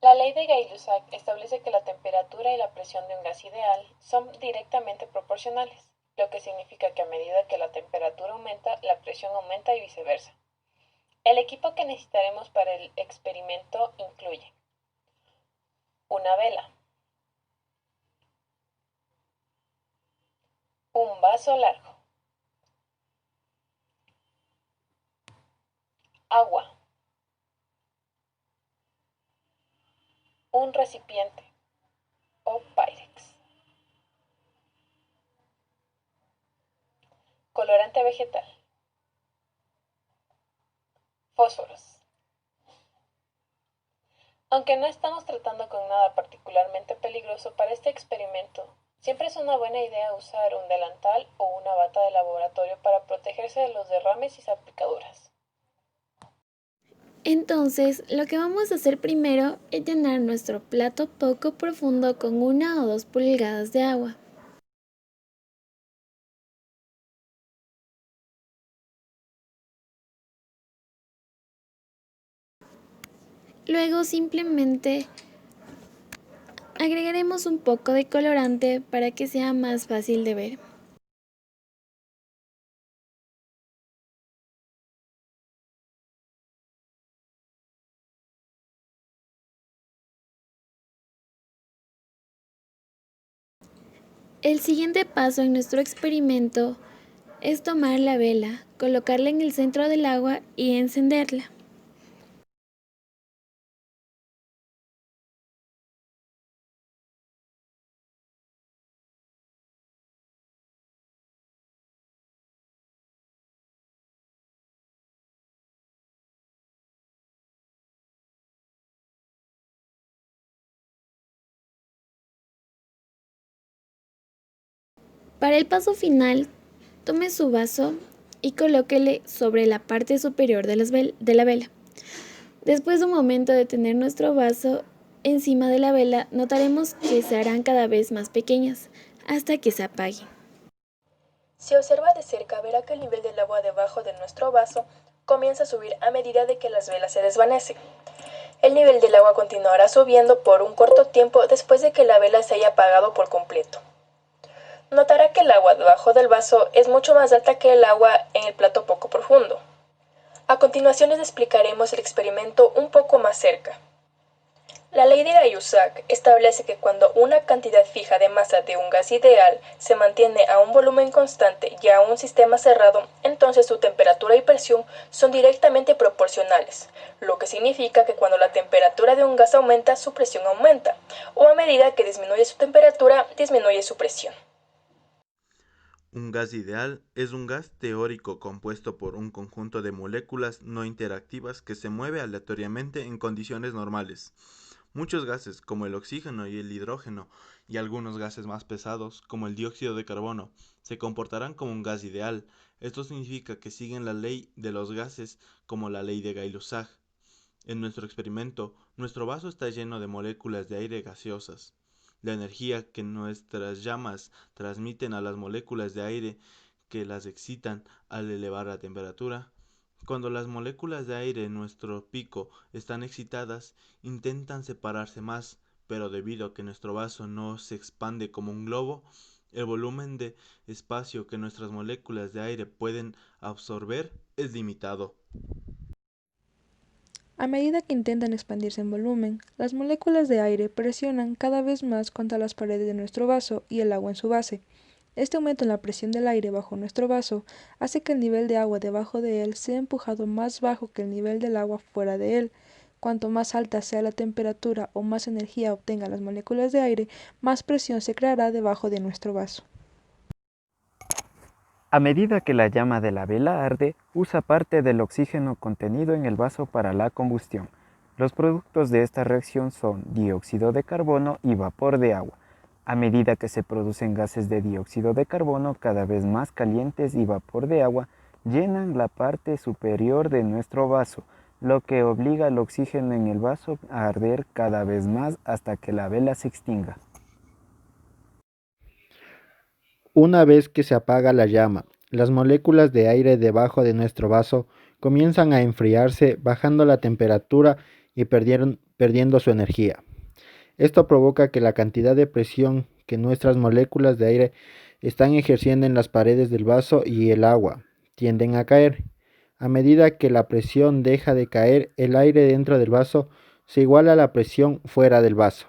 La ley de Gay-Lussac establece que la temperatura y la presión de un gas ideal son directamente proporcionales, lo que significa que a medida que la temperatura aumenta, la presión aumenta y viceversa. El equipo que necesitaremos para el experimento incluye una vela, un vaso largo, agua, un recipiente o Pyrex, colorante vegetal, fósforos. Aunque no estamos tratando con nada particularmente peligroso para este experimento, siempre es una buena idea usar un delantal o una bata de laboratorio para protegerse de los derrames y salpicaduras. Entonces, lo que vamos a hacer primero es llenar nuestro plato poco profundo con 1 o 2 pulgadas de agua. Luego simplemente agregaremos un poco de colorante para que sea más fácil de ver. El siguiente paso en nuestro experimento es tomar la vela, colocarla en el centro del agua y encenderla. Para el paso final, tome su vaso y colóquele sobre la parte superior de la vela. Después de un momento de tener nuestro vaso encima de la vela, notaremos que se harán cada vez más pequeñas hasta que se apague. Si observa de cerca, verá que el nivel del agua debajo de nuestro vaso comienza a subir a medida de que las velas se desvanecen. El nivel del agua continuará subiendo por un corto tiempo después de que la vela se haya apagado por completo. Notará que el agua debajo del vaso es mucho más alta que el agua en el plato poco profundo. A continuación les explicaremos el experimento un poco más cerca. La ley de Gay-Lussac establece que cuando una cantidad fija de masa de un gas ideal se mantiene a un volumen constante y a un sistema cerrado, entonces su temperatura y presión son directamente proporcionales, lo que significa que cuando la temperatura de un gas aumenta, su presión aumenta, o a medida que disminuye su temperatura, disminuye su presión. Un gas ideal es un gas teórico compuesto por un conjunto de moléculas no interactivas que se mueve aleatoriamente en condiciones normales. Muchos gases, como el oxígeno y el hidrógeno, y algunos gases más pesados, como el dióxido de carbono, se comportarán como un gas ideal. Esto significa que siguen la ley de los gases como la ley de Gay-Lussac. En nuestro experimento, nuestro vaso está lleno de moléculas de aire gaseosas. La energía que nuestras llamas transmiten a las moléculas de aire que las excitan al elevar la temperatura. Cuando las moléculas de aire en nuestro pico están excitadas, intentan separarse más, pero debido a que nuestro vaso no se expande como un globo, el volumen de espacio que nuestras moléculas de aire pueden absorber es limitado. A medida que intentan expandirse en volumen, las moléculas de aire presionan cada vez más contra las paredes de nuestro vaso y el agua en su base. Este aumento en la presión del aire bajo nuestro vaso hace que el nivel de agua debajo de él sea empujado más bajo que el nivel del agua fuera de él. Cuanto más alta sea la temperatura o más energía obtengan las moléculas de aire, más presión se creará debajo de nuestro vaso. A medida que la llama de la vela arde, usa parte del oxígeno contenido en el vaso para la combustión. Los productos de esta reacción son dióxido de carbono y vapor de agua. A medida que se producen gases de dióxido de carbono cada vez más calientes y vapor de agua, llenan la parte superior de nuestro vaso, lo que obliga al oxígeno en el vaso a arder cada vez más hasta que la vela se extinga. Una vez que se apaga la llama, las moléculas de aire debajo de nuestro vaso comienzan a enfriarse, bajando la temperatura y perdiendo su energía. Esto provoca que la cantidad de presión que nuestras moléculas de aire están ejerciendo en las paredes del vaso y el agua tienden a caer. A medida que la presión deja de caer, el aire dentro del vaso se iguala a la presión fuera del vaso.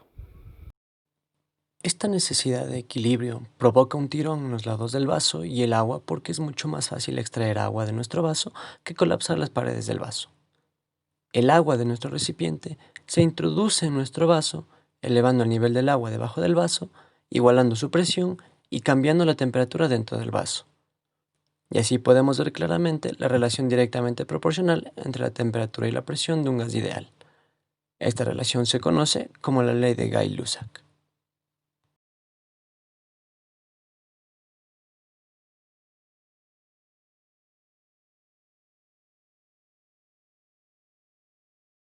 Esta necesidad de equilibrio provoca un tirón en los lados del vaso y el agua porque es mucho más fácil extraer agua de nuestro vaso que colapsar las paredes del vaso. El agua de nuestro recipiente se introduce en nuestro vaso, elevando el nivel del agua debajo del vaso, igualando su presión y cambiando la temperatura dentro del vaso. Y así podemos ver claramente la relación directamente proporcional entre la temperatura y la presión de un gas ideal. Esta relación se conoce como la ley de Gay-Lussac.